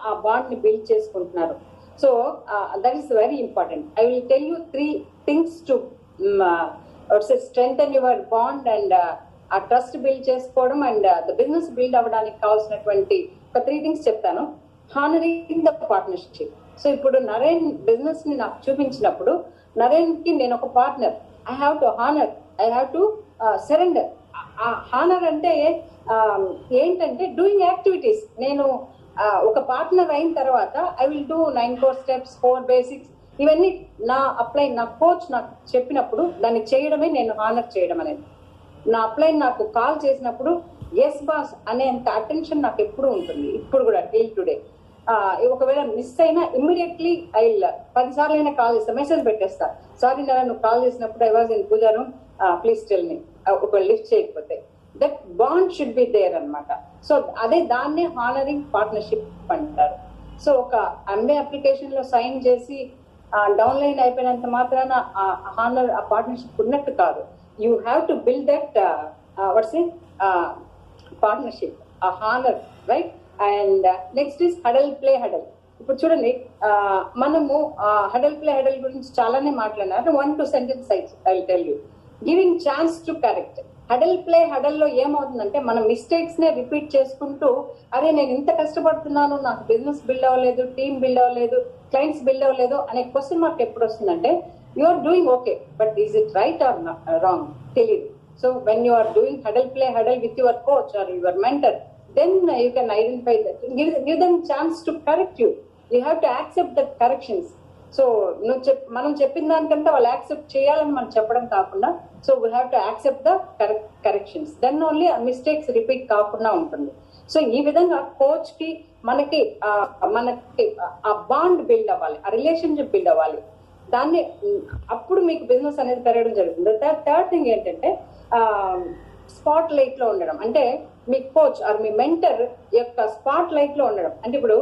ఆ బాండ్ ని బిల్డ్ చేసుకుంటున్నారు. So that is very important. I will tell you 3 things to strengthen your bond and ఆ trust build చేసుకోవడం and the business build అవ్వడానికి కావాల్సినటువంటి ఒక 3 థింగ్స్ చెప్తాను. Honouring the partnership. సో ఇప్పుడు నరేన్ బిజినెస్ ని నాకు చూపించినప్పుడు నరేన్ కి నేను ఒక partner. I have to honour, I have to surrender. ఆ హానర్ అంటే ఏంటంటే డూయింగ్ యాక్టివిటీస్. నేను ఒక పార్ట్నర్ అయిన తర్వాత I will do 9 core steps, 4 basics. ఇవన్నీ నా కోచ్ నాకు చెప్పినప్పుడు దాన్ని చేయడమే నేను హానర్ చేయడం అనేది. నా అప్లైన్ నాకు కాల్ చేసినప్పుడు ఎస్ బాస్ అనేంత అటెన్షన్ నాకు ఎప్పుడు ఉంటుంది, ఇప్పుడు కూడా టిల్ టుడే. ఒకవేళ మిస్ అయినా ఇమ్మీడియట్లీ ఐ 10 సార్లు అయినా కాల్ చేస్తా, మెసేజ్ పెట్టేస్తా. సారీ నారా, నువ్వు కాల్ చేసినప్పుడు I was in puja room, please tell me. ఒకవేళ లిఫ్ట్ చేయకపోతే that bond should be there అనమాట. సో దాన్నే హానరింగ్ పార్ట్నర్షిప్ అంటారు. సో ఒక ఎంబే అప్లికేషన్ లో సైన్ చేసి డౌన్లైన్ అయిపోయినంత మాత్రాన హానర్ ఆ పార్ట్నర్షిప్ ఉన్నట్టు కాదు. You have to build that what's it partnership, ఆ honour, right? And next is huddle play huddle. ఇప్పుడు చూడండి, మనము హడల్ ప్లే హడల్ గురించి చాలానే మాట్లాడినారు. 1 2 sentences I will tell you. Giving chance to correct. Huddle play హడల్లో ఏమవుతుందంటే మన మిస్టేక్స్ నే రిపీట్ చేసుకుంటూ, అరే నేను ఇంత కష్టపడుతున్నాను, నాకు బిజినెస్ బిల్డ్ అవ్వలేదు, టీమ్ బిల్డ్ అవ్వలేదు, క్లయింట్స్ బిల్డ్ అవ్వలేదు అనే క్వశ్చన్ మార్క్ ఎప్పుడు వస్తుందంటే you are doing okay, but is it right or wrong తెలియదు. So when you are doing huddle play huddle with your coach or your mentor, then you can identify that, give them chance to correct you. You have to accept the corrections. So మనం చెప్పిన దానికంటే వాళ్ళు accept చేయాలని మనం చెప్పడం కాకుండా, so we have to accept the corrections, then only ఆ mistakes repeat కాకుండా ఉంటుంది. సో ఈ విధంగా కోచ్ కి మనకి ఆ బాండ్ బిల్డ్ అవ్వాలి, ఆ రిలేషన్షిప్ బిల్డ్ అవ్వాలి. దాన్ని అప్పుడు మీకు బిజినెస్ అనేది పెరగడం జరుగుతుంది. థర్డ్ థింగ్ ఏంటంటే స్పాట్ లైట్ లో ఉండడం. అంటే మీ కోచ్ ఆర్ మీ మెంటర్ యొక్క స్పాట్ లైట్ లో ఉండడం. అంటే ఇప్పుడు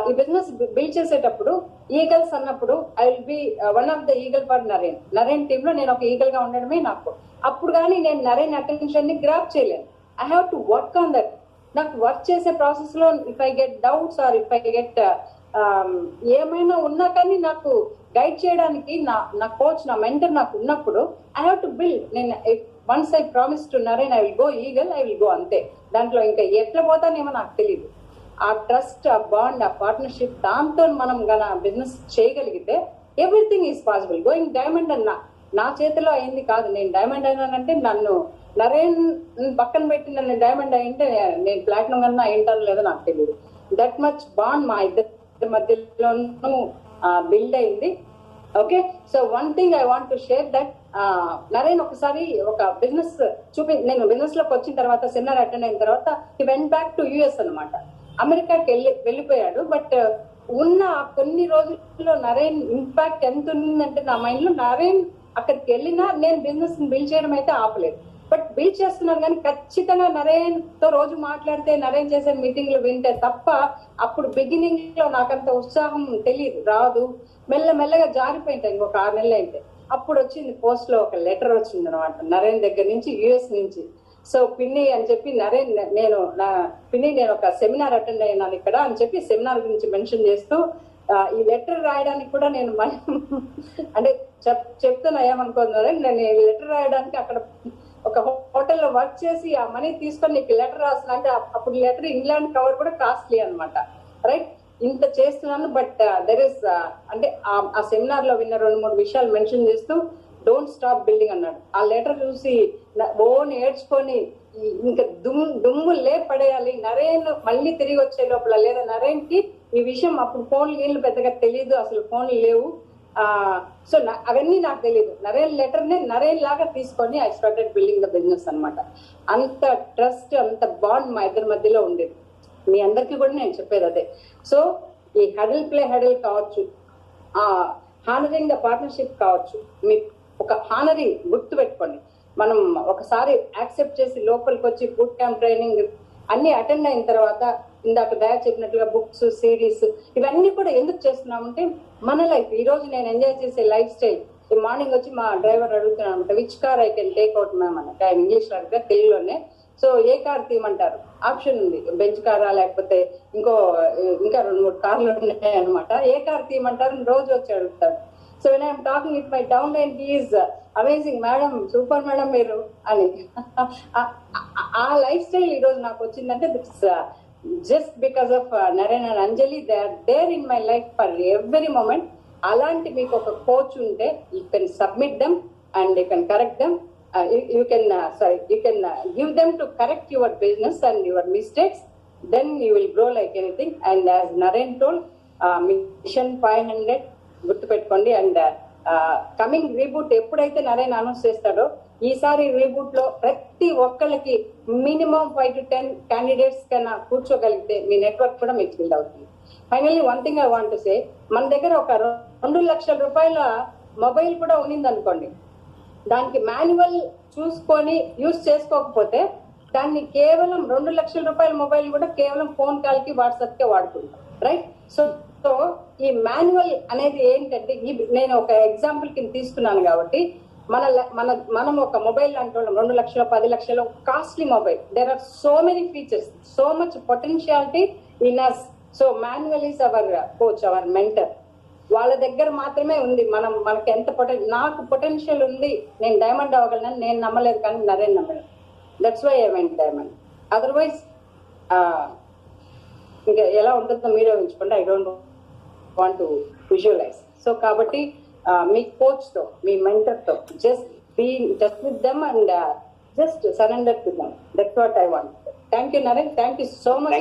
ఈ బిజినెస్ బిల్డ్ చేసేటప్పుడు ఈగల్స్ అన్నప్పుడు I will be one of the eagle for Naren team లో నేను ఒక ఈగల్ గా ఉండడమే నాకు. అప్పుడు కానీ నేను నరేన్ అటెన్షన్ ని గ్రాప్ చేయలేను. I have to work on that. నాకు వర్క్ చేసే ప్రాసెస్ లో if I get doubts or if I get ఏమైనా ఉన్నా కానీ నాకు గైడ్ చేయడానికి నా కోచ్, నా మెంటర్ నాకు ఉన్నప్పుడు ఐ హ్యావ్ టు బిల్డ్. నేను once I promise to Naren I will go eagle, I will go, అంతే. దాంట్లో ఇంకా ఎట్లా పోతానేమో నాకు తెలియదు. ఆ ట్రస్ట్, ఆ బాండ్, ఆ పార్ట్నర్షిప్, దాంతో మనం గన బిజినెస్ చేయగలిగితే everything is possible. Going diamond అన్న నా చేతిలో అయింది కాదు. నేను డైమండ్ అయినానంటే నన్ను నరేన్ పక్కన పెట్టి నన్ను డైమండ్ అయింటే నేను ప్లాటినం కన్నా అయింటాను లేదో నాకు తెలియదు. దట్ మచ్ బాండ్ మా ఇద్దరి మధ్యలోనూ బిల్డ్ అయింది. Okay, so one thing I want to share that Naren ఒకసారి ఒక బిజినెస్ నేను బిజినెస్ లోకి వచ్చిన తర్వాత, సెమినార్ అటెండ్ అయిన తర్వాత హి వెంట్ బ్యాక్ టు యుఎస్ అనమాట. అమెరికాకి వెళ్ళిపోయాడు. బట్ ఉన్న కొన్ని రోజుల్లో నరేన్ ఇంపాక్ట్ ఎంత ఉందంటే నా మైండ్ లో, నరేన్ అక్కడికి వెళ్ళినా నేను బిజినెస్ బిల్డ్ చేయడం అయితే ఆపలేదు. బట్ బిల్డ్ చేస్తున్నాను కానీ ఖచ్చితంగా నరేన్ తో రోజు మాట్లాడితే, నరేన్ చేసే మీటింగ్లు వింటే తప్ప అప్పుడు బిగినింగ్ లో నాకంత ఉత్సాహం తెలియదు, రాదు. మెల్లమెల్లగా జారిపోయింటాయి. ఇంకొక 6 నెలలు అయితే అప్పుడు వచ్చింది పోస్ట్ లో ఒక లెటర్ వచ్చింది అనమాట నరేన్ దగ్గర నుంచి, యుఎస్ నుంచి. సో పిన్ని అని చెప్పి నరేన్, నేను ఒక సెమినార్ అటెండ్ అయినాను ఇక్కడ అని చెప్పి సెమినార్ గురించి మెన్షన్ చేస్తూ ఈ లెటర్ రాయడానికి కూడా నేను అంటే చెప్తున్నా, ఏమనుకోను, నేను ఈ లెటర్ రాయడానికి అక్కడ ఒక హోటల్లో వర్క్ చేసి ఆ మనీ తీసుకొని నీకు లెటర్ రాసిన అంటే అప్పుడు లెటర్ ఇంగ్లాండ్ కవర్ కూడా కాస్ట్లీ అనమాట, రైట్? ఇంత చేస్తున్నాను. బట్ దెర్ ఇస్ అంటే ఆ సెమినార్ లో విన్న 2-3 విషయాలు మెన్షన్ చేస్తూ డోంట్ స్టాప్ బిల్డింగ్ అన్నాడు. ఆ లెటర్ చూసి నేర్చుకొని ఇంకా దుమ్ము పడేయాలి. నరేన్ మళ్ళీ తిరిగి వచ్చే లోపల, లేదా నరేన్ కి ఈ విషయం అప్పుడు ఫోన్లు పెద్దగా తెలియదు, అసలు ఫోన్లు లేవు. సో అవన్నీ నాకు తెలియదు. నరేన్ లెటర్ ని నరేన్ లాగా తీసుకొని I started building the business అనమాట. అంత ట్రస్ట్, అంత బాండ్ మా ఇద్దరి మధ్యలో ఉండేది. మీ అందరికీ కూడా నేను చెప్పేది అదే. సో ఈ హడల్ ప్లే హడల్ కావచ్చు, హానరింగ్ ద పార్ట్నర్షిప్ కావచ్చు, మీ ఒక హానరింగ్ గుర్తు పెట్టుకోండి. మనం ఒకసారి యాక్సెప్ట్ చేసి లోపలికి వచ్చి బూట్ క్యాంప్ ట్రైనింగ్ అన్ని అటెండ్ అయిన తర్వాత, ఇందాక దయా చెప్పినట్లుగా బుక్స్, సిరీస్, ఇవన్నీ కూడా ఎందుకు చేస్తున్నామంటే మన లైఫ్, ఈ రోజు నేను ఎంజాయ్ చేసే లైఫ్ స్టైల్. ఈ మార్నింగ్ వచ్చి మా డ్రైవర్ అడుగుతున్నాను అనమాట, which car I can take out ma'am అని. ఇంగ్లీష్ లో అడిగితే తెలుగులోనే. సో ఏ కార్ తీయమంటారు? ఆప్షన్ ఉంది, బెంచ్ కారా లేకపోతే ఇంకా 2-3 కార్లు ఉన్నాయి అనమాట. ఏ కార్ తీయమంటారు రోజు వచ్చి అడుగుతాడు. So when I'm talking it my downline, he's amazing madam, super madam మీరు అని. ఆ లైఫ్ స్టైల్ ఈ రోజు నాకు వచ్చిందంటే just because of Naren and Anjali. They are there in my life for every moment. అలాంటి మీకు ఒక కోచ్ ఉంటే you can submit them and you can correct them. You can give them to correct your business and your mistakes. Then you will grow like anything. And as Naren told, Mission 500 గుర్తు పెట్టుకోండి. And coming reboot ఎప్పుడైతే Naren announce చేస్తాడో, ఈసారి reboot లో ప్రతి ఒక్కళ్ళకి minimum 5 to 10 candidates కన్నా కూర్చోగలిగితే మీ network కూడా మీకు బిల్డ్ అవుతుంది. Finally one thing I want to say, మన దగ్గర ఒక 2 లక్షల రూపాయల మొబైల్ కూడా ఉన్నింది అనుకోండి, దానికి మాన్యువల్ చూసుకొని యూజ్ చేసుకోకపోతే దాన్ని కేవలం 2 లక్షల రూపాయల మొబైల్ కూడా కేవలం ఫోన్ కాల్ కి వాట్సాప్ కి వాడుకుంటాం, రైట్? సో ఈ మాన్యువల్ అనేది ఏంటంటే, నేను ఒక ఎగ్జాంపుల్ కింద తీసుకున్నాను కాబట్టి, మనం ఒక మొబైల్ అంటున్నాం 2 లక్షలు 10 లక్షలు costly mobile. There are so many features, so much potentiality in us. So manual is our coach, our mentor. వాళ్ళ దగ్గర మాత్రమే ఉంది మనకి ఎంత నాకు పొటెన్షియల్ ఉంది, నేను డైమండ్ అవ్వగలను. నేను నమ్మలేదు కానీ నరేన్ నమ్మలేదు. That's why I went diamond. Otherwise ఇంకా ఎలా ఉంటుందో మీరే ఉంచుకోండి. I don't want to visualise. So కాబట్టి మీ కోచ్ తో, మీ మెంటర్ తో just with them and just surrender to them. That's what I want. Thank you, Naren. Thank you so much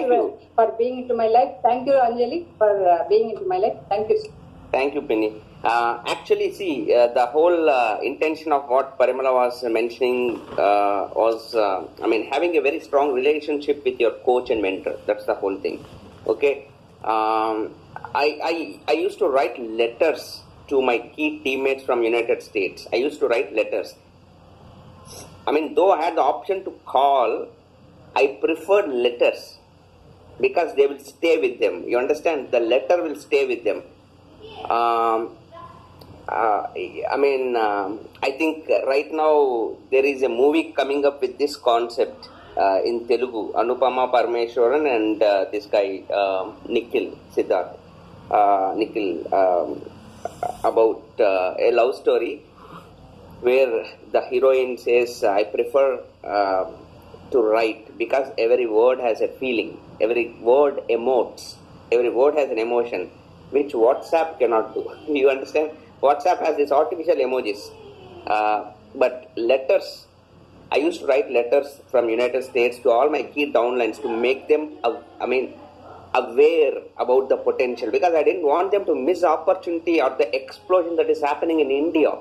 for being into my life. Thank you, Anjali, for being into my life. Thank you. Thank you, Penny. Actually, see, the whole intention of what Parimala was mentioning was, having a very strong relationship with your coach and mentor. That's the whole thing. Okay. I used to write letters to my key teammates from United States. I used to write letters. Though I had the option to call, I preferred letters because they will stay with them. You understand? The letter will stay with them. I think right now there is a movie coming up with this concept in Telugu. Anupama Parameswaran and this guy Nikhil Siddharth. Nikhil about a love story where the heroine says, I prefer to write because every word has a feeling, every word emotes, every word has an emotion which WhatsApp cannot do. You understand? WhatsApp has these artificial emojis, but letters, I used to write letters from United States to all my key downlines to make them aware about the potential, because I didn't want them to miss opportunity or the explosion that is happening in India.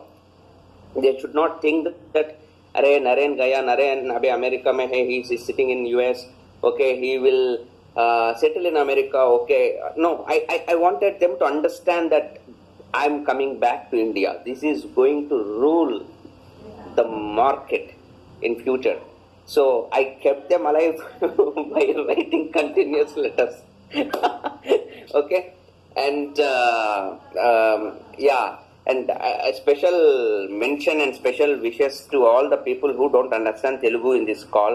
They should not think that अरे नरेन गया, नरेन अभी America में है, he is sitting in US, okay, he will settle in America, okay. No, I wanted them to understand that I am coming back to India. This is going to rule the market in future. So I kept them alive by writing continuous letters. Okay, and yeah. And a special mention and special wishes to all the people who don't understand Telugu in this call.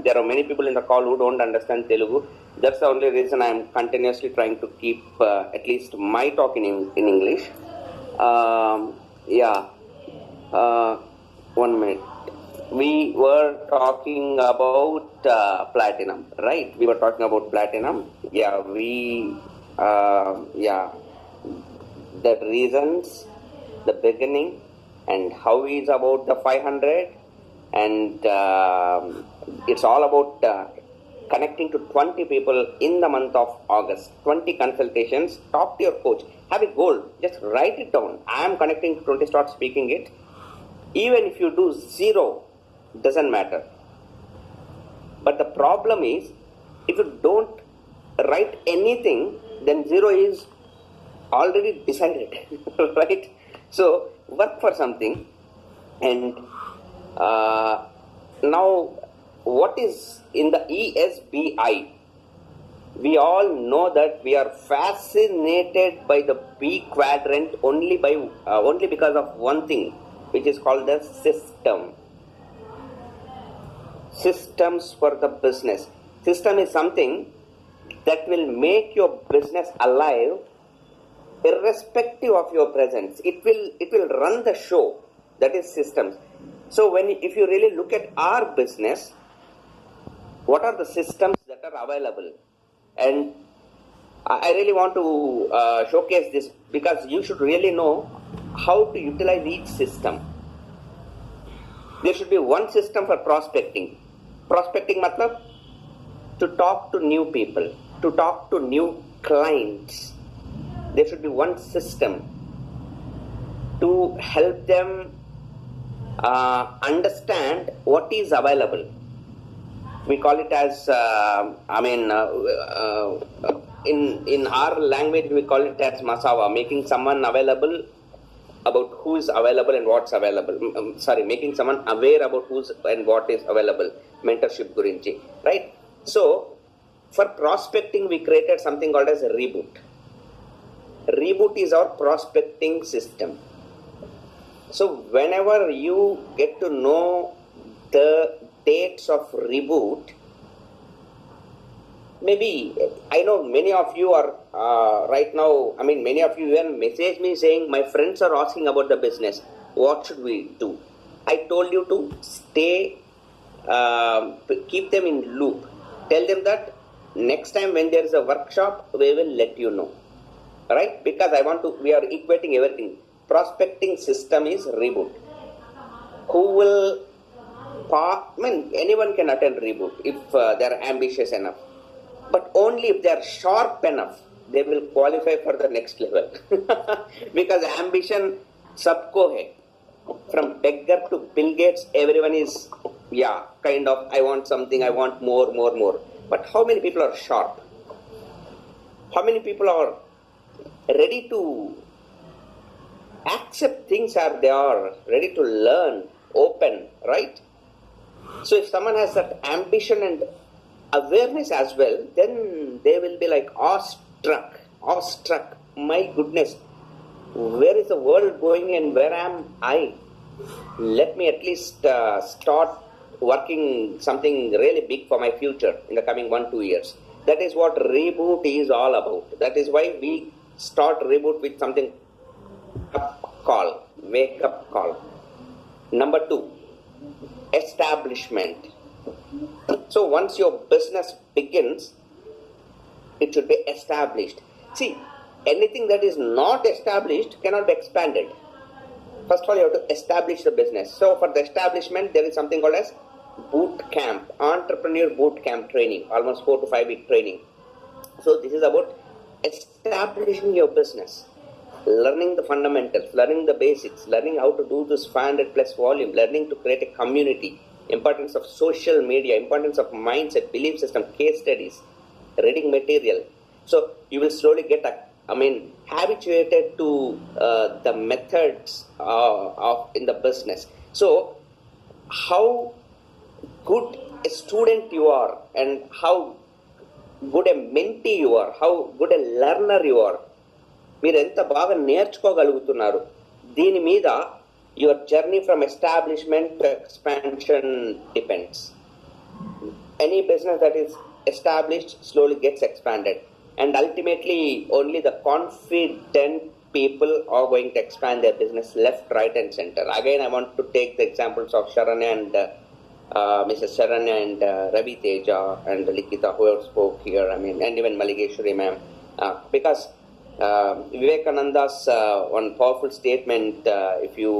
There are many people in the call who don't understand Telugu. That's the only reason I am continuously trying to keep at least my talk in English. One minute. We were talking about platinum, right? We were talking about platinum. The reasons, the beginning, and how is about the 500, and it's all about connecting to 20 people in the month of August. 20 consultations. Talk to your coach. Have a goal. Just write it down. I am connecting to 20. Start speaking it. Even if you do 0, doesn't matter. But the problem is, if you don't write anything, then 0 is already decided, right? So work for something. And now what is in the ESBI? We all know that we are fascinated by the B quadrant only because of one thing, which is called the system. Systems for the business. System is something that will make your business alive irrespective of your presence. It will run the show. That is systems. So if you really look at our business, what are the systems that are available? And I really want to showcase this because you should really know how to utilize each system. There should be one system for prospecting. Prospecting matlab to talk to new people, to talk to new clients. There should be one system to help them understand what is available. We call it as, in our language, we call it as masawa, making someone available about who is available and what's available. Making someone aware about who's and what is available. Mentorship gurinchi, right? So, for prospecting, we created something called as a reboot. Reboot is our prospecting system. So, whenever you get to know the dates of reboot, maybe, I know many of you are right now, many of you even message me saying, my friends are asking about the business. What should we do? I told you to stay, keep them in loop. Tell them that next time when there is a workshop, we will let you know. Right? Because we are equating everything. Prospecting system is reboot. Who will, anyone can attend reboot if they are ambitious enough. But only if they are sharp enough, they will qualify for the next level. Because ambition, sabko hai. From beggar to Bill Gates, everyone is, I want something, I want more. But how many people are sharp? How many people are ready to accept things as they are, ready to learn, open, right? So if someone has that ambition and awareness as well, then they will be like awestruck. My goodness, where is the world going and where am I? Let me at least start working something really big for my future in the coming 1-2 years. That is what reboot is all about. That is why we start reboot with something wake up call. Number 2, establishment. So once your business begins, it should be established. See, anything that is not established cannot be expanded. First of all, you have to establish the business. So for the establishment, there is something called as boot camp, entrepreneur boot camp training, almost 4 to 5 week training. So this is about establishing your business, learning the fundamentals, learning the basics, learning how to do this 500 plus volume, learning to create a community, importance of social media, importance of mindset, belief system, case studies, reading material. So you will slowly get habituated to the methods in the business. So how good a student you are and how good a mentee you are, how good a learner you are, మీరు ఎంత బాగా నేర్చుకోగలుగుతున్నారు, దీని మీద your journey from establishment to expansion depends. Any business that is established slowly gets expanded, and ultimately only the confident people are going to expand their business left, right and center. Again, I want to take the examples of Sharanya and Mrs. Sharanya and Ravi Teja and Likita who have spoke here, and even Maligeshwari ma'am, because Vivekananda's one powerful statement, if you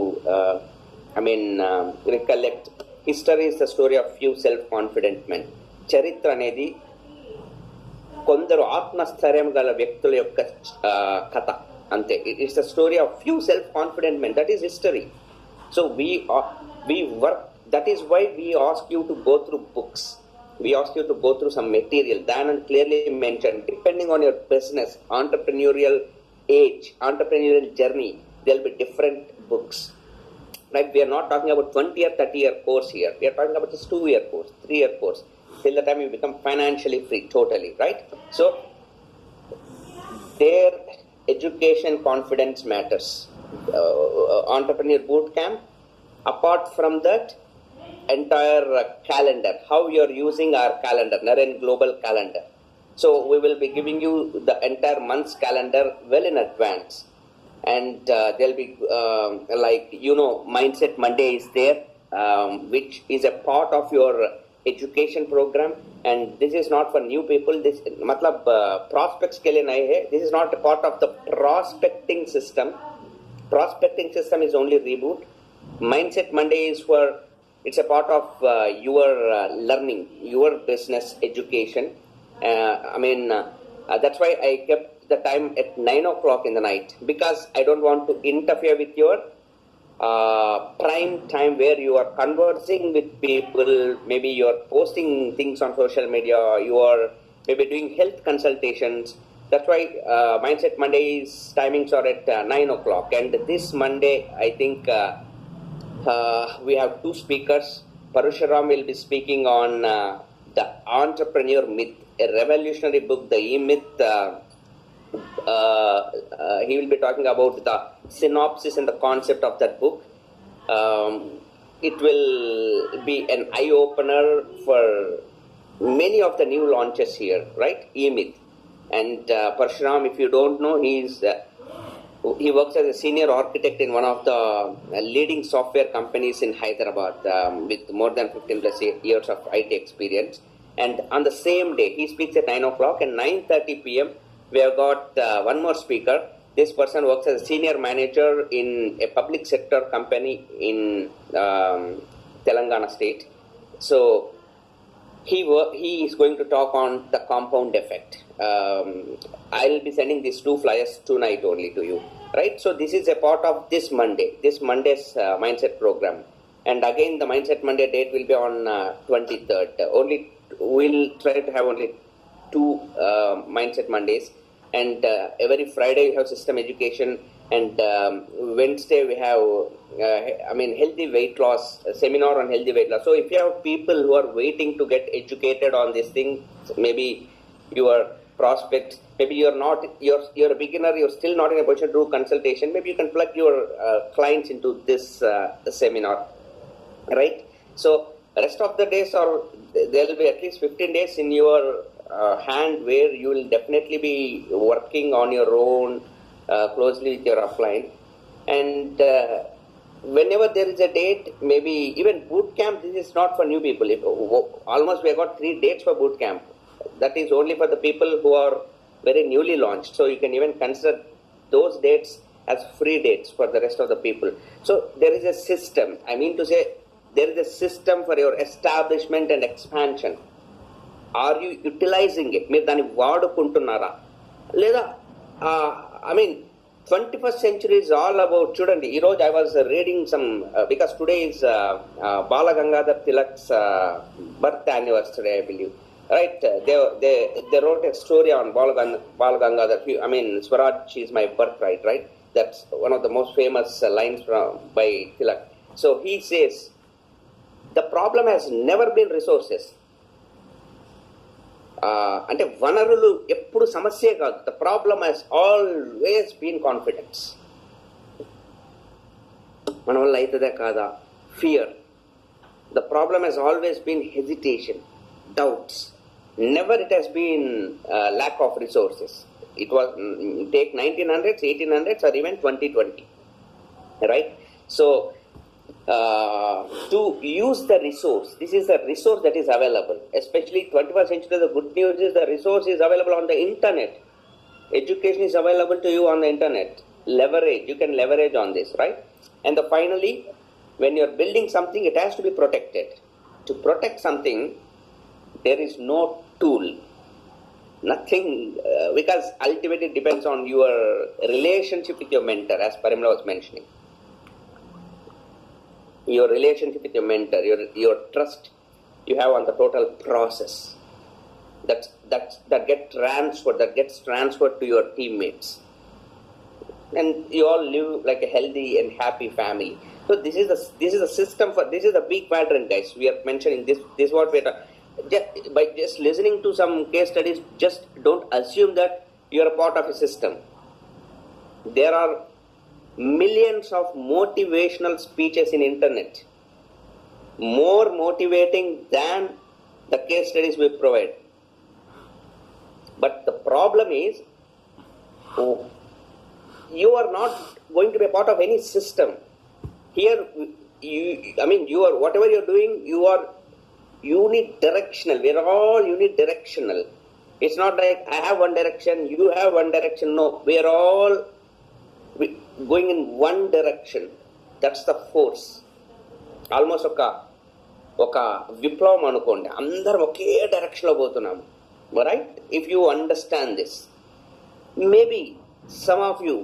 recollect, history is the story of few self-confident men. Charitra anedi kondaru ఆత్మస్థైర్యం గల వ్యక్తుల యొక్క కథ అంతే. It's the story of few self-confident men. That is history. So we work. That is why we ask you to go through books. We ask you to go through some material. Danan clearly mentioned, depending on your business, entrepreneurial age, entrepreneurial journey, there will be different books. Right? We are not talking about 20 or 30 year course here. We are talking about just 2-year course, 3-year course, till the time you become financially free totally, right? So their education confidence matters. Entrepreneur boot camp. Apart from that, entire calendar, how you're using our calendar, Naren Global Calendar. So we will be giving you the entire month's calendar well in advance. And there'll be Mindset Monday is there, which is a part of your education program. And this is not for new people. This prospects ke liye nahi hai. This is not a part of the prospecting system. Prospecting system is only reboot. Mindset Monday is it's a part of your learning, your business education. That's why I kept the time at 9 o'clock in the night, because I don't want to interfere with your prime time where you are conversing with people. Maybe you are posting things on social media, you are maybe doing health consultations. That's why Mindset Monday's timings are at 9 o'clock. And this Monday, I think we have two speakers. Parashuram will be speaking on the Entrepreneur Myth, a revolutionary book, the E-Myth. He will be talking about the synopsis and the concept of that book. It will be an eye-opener for many of the new launches here, right? E-Myth. And Parshuram, if you don't know, he works as a senior architect in one of the leading software companies in Hyderabad with more than 15 plus years of IT experience. And on the same day, he speaks at 9 o'clock, and 9:30 p.m. we have got one more speaker. This person works as a senior manager in a public sector company in Telangana state. So he is going to talk on the compound effect. I'll be sending these two flyers tonight only to you, right? So this is a part of this Monday's mindset program. And again, the Mindset Monday date will be on 23rd. We'll try to have only two Mindset Mondays. And every Friday we have system education, and Wednesday we have healthy weight loss, seminar on healthy weight loss. So if you have people who are waiting to get educated on this thing, maybe you are prospects, maybe you're a beginner, you're still not in a position to do consultation, maybe you can plug your clients into this seminar, right? So rest of the days there will be at least 15 days in your hand where you will definitely be working on your own closely with your upline. And whenever there is a date, maybe even boot camp, this is not for new people. Almost we have got 3 dates for boot camp. That is only for the people who are very newly launched. So you can even consider those dates as free dates for the rest of the people. So there is a system. I mean to say, there is a system for your establishment and expansion. Are you utilizing it? మీరు దాన్ని వాడుకుంటున్నారా లేదా? 21st century is all about, చూడండి, ఈరోజు I was reading some, because today is Bala Gangadhar Tilak's birth anniversary, I believe, right? They wrote a story on Bala Gangadhar. Swaraj is my birthright, right? That's one of the most famous lines by Tilak. So he says, the problem has never been resources. అంటే వనరులు ఎప్పుడు సమస్యే కాదు. The problem has always been confidence. మన వల్ల అవుతుందా కాదా, fear. The problem has always been hesitation, doubts. Never it has been lack of resources. It was take 1900s, 1800s or even 2020, right? So to use the resource, this is the resource that is available, especially 21st century. The good news is the resource is available on the internet. Education is available to you on the internet. You can leverage on this, right? And finally, when you're building something, it has to be protected. To protect something, there is no tool, nothing, because ultimately it depends on your relationship with your mentor, as Parimla was mentioning. Your relationship with your mentor, your trust you have on the total process that gets transferred to your teammates, and you all live like a healthy and happy family. So this is the system this is the big pattern, guys. We are mentioning this is what we are by just listening to some case studies. Just don't assume that you are a part of a system. There are millions of motivational speeches in internet. more motivating than the case studies we provide. But the problem is, you are not going to be a part of any system. Here, you are, whatever you're doing, you are unidirectional. We're all unidirectional. It's not like I have one direction, you have one direction. No, we are all going in one direction. That's the force. Almost ఒక విప్లవం అనుకోండి, అందరం ఒకే డైరెక్షన్లో పోతున్నాము, right? If you understand this, maybe some of you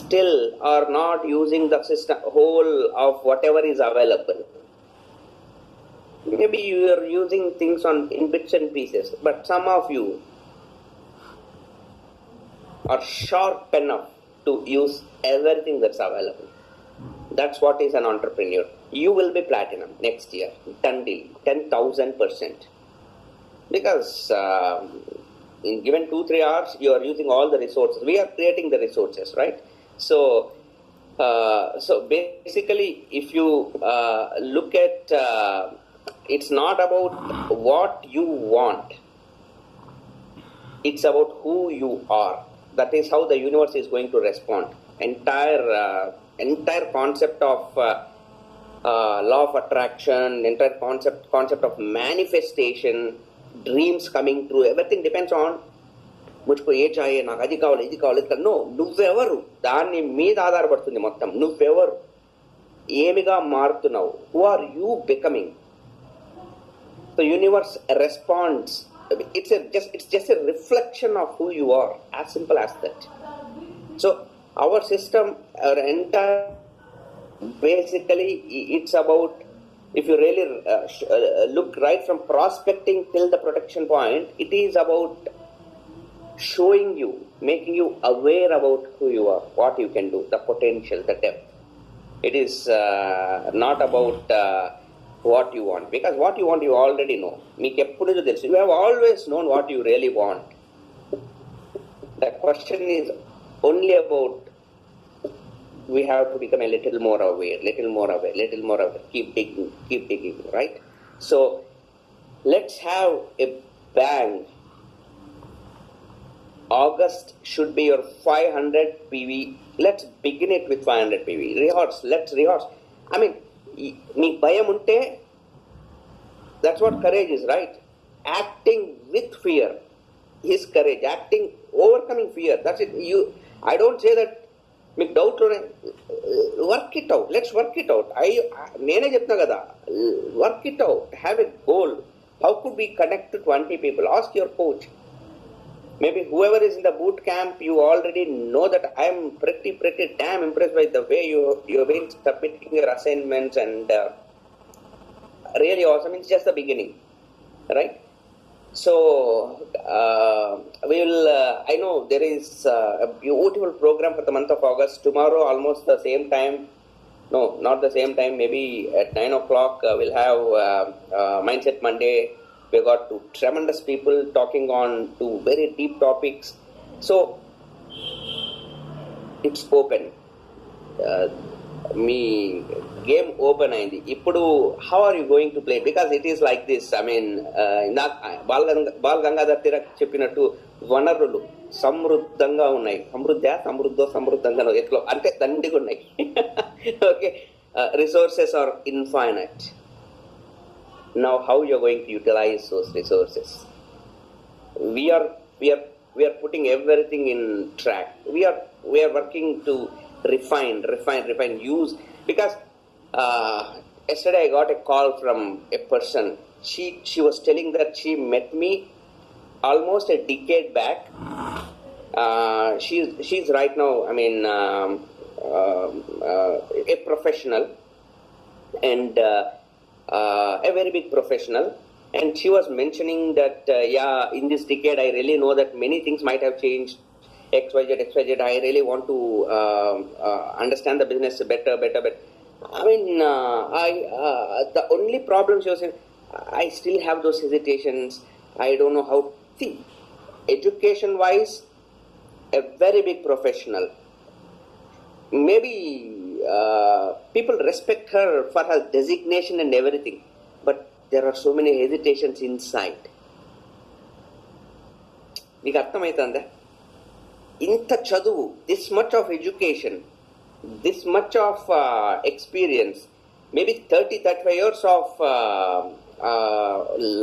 still are not using the system whole of whatever is available. Maybe you are using things in bits and pieces, but some of you are sharp enough to use everything that's available. That's what is an entrepreneur. You will be platinum next year, 10,000%. Because in given 2-3 hours, you are using all the resources. We are creating the resources, right? So basically, if you look at, it's not about what you want. It's about who you are. That is how the universe is going to respond. Entire concept of law of attraction, entire concept of manifestation, dreams coming true, everything depends on ముచ్చుకో ఏ చాయే, నాకు అది కావాలి, ఇది కావాలి. No, నువ్వెవరు, దాన్ని మీద ఆధారపడుతుంది మొత్తం. నువ్వెవరు, ఏమిగా మారుతున్నావు, who are you becoming. The universe responds. It's just a reflection of who you are, as simple as that. So our system, our entire, basically it's about, if you really look right from prospecting till the protection point, it is about showing you, making you aware about who you are, what you can do, the potential, the depth. It is not about what you want, because what you want you already know. Meeku eppudu telusu, you have always known what you really want. The question is only about, we have to become a little more aware, keep digging, right? So let's have a bang. August should be your 500 PV. Let's begin it with 500 PV. Let's rehearse. I mean, meek bayam unte, that's what courage is, right? Acting with fear is courage. Overcoming fear. That's it. I don't say that meek doubt lo, work it out. Let's work it out. Nene cheptuna kada, work it out. Have a goal. How could we connect to 20 people? Ask your coach. Maybe whoever is in the boot camp, you already know that I am pretty damn impressed by the way you have been submitting your assignments, and really awesome. It's just the beginning, right? So we will. I know there is a beautiful program for the month of August. Tomorrow, almost the same time. No, not the same time. Maybe at 9 o'clock, we'll have Mindset Monday. We got two tremendous people talking on two very deep topics. So it's open. Me game open అయింది ఇప్పుడు. How are you going to play? Because it is like this. I mean, Bal Gangadhar Tilak చెప్పినట్టు, వనరులు సమృద్ధంగా ఉన్నాయి. సమృద్ధంగా ఎట్లా అంటే దండిగా ఉన్నాయి. Okay, resources are infinite. Now how you are going to utilize those resources? We are putting everything in track. We are working to refine, use, because yesterday I got a call from a person. She was telling that she met me almost a decade back. She's right now, I mean, a professional, and a very big professional, and she was mentioning that in this decade I really know that many things might have changed, XYZ. I really want to understand the business better. I mean, the only problem, she was saying, I still have those hesitations. I don't know how. See, education wise, a very big professional, maybe people respect her for her designation and everything, but there are so many hesitations inside. మీకు అర్థమవుతుందా? ఇంత చదువు, this much of education, this much of experience, maybe 30-35 years of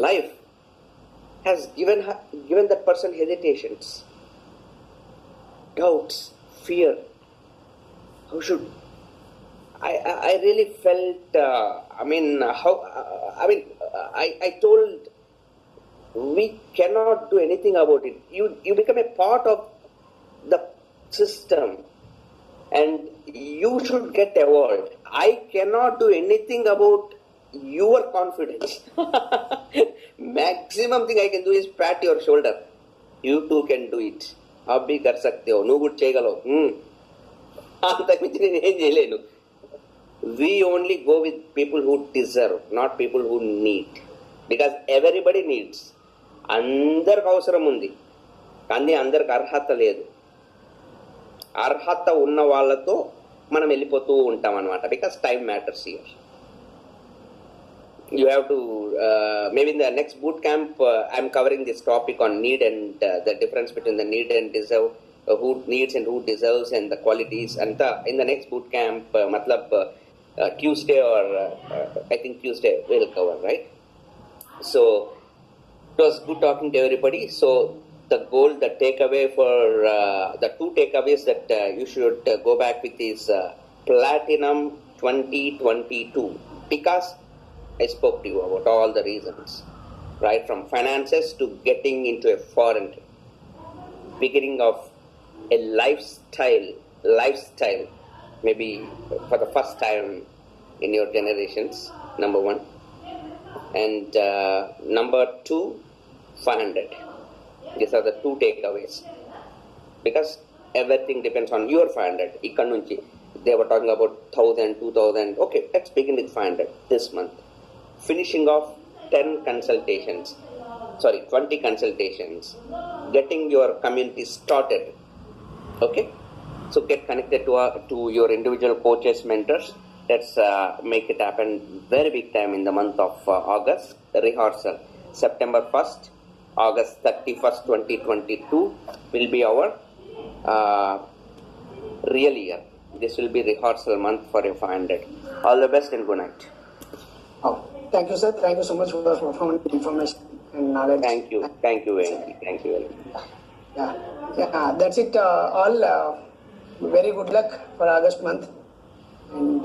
life has given that person hesitations, doubts, fear. How should I really felt? I told, we cannot do anything about it. You become a part of the system, and you should get award. I cannot do anything about your confidence. Maximum thing I can do is pat your shoulder. You too can do it. आप भी कर सकते हो, నువ్వు కూడా చేయగలవు. అంతకుమించి నేను ఏం చేయలేను. We only go with people who deserve, not people who need. Because everybody needs. అందరికి అవసరం ఉంది, కానీ అందరికి అర్హత లేదు. అర్హత ఉన్న వాళ్ళతో మనం వెళ్ళిపోతూ ఉంటాం అనమాట. Because time matters here. You have to, maybe in the next boot camp, I'm covering this topic on need and the difference between the need and deserve, who needs and who deserves, and the qualities. And in the next boot camp, Tuesday or I think Tuesday we'll cover, right? So it was good talking to everybody. So the goal, the takeaway for the two takeaways that you should go back with is Platinum 2022, because I spoke to you about all the reasons, right? From finances to getting into a foreign trip, beginning of a lifestyle, maybe for the first time in your generations, number one. And number two, 500. These are the two takeaways. Because everything depends on your 500. Ikkad nunchi, they were talking about 1,000, 2,000. Okay, let's begin with 500 this month. Finishing off 20 consultations, getting your community started. Okay, so get connected to your individual coaches, mentors. Let's make it happen very big time in the month of August. Rehearsal September 1st, August 31st, 2022 will be our real year. This will be rehearsal month for your 500. All the best and good night. Oh, thank you, sir. Thank you so much for the information and knowledge. Thank you, Venki. Thank you very much. Yeah. That's it. All very good luck for August month, and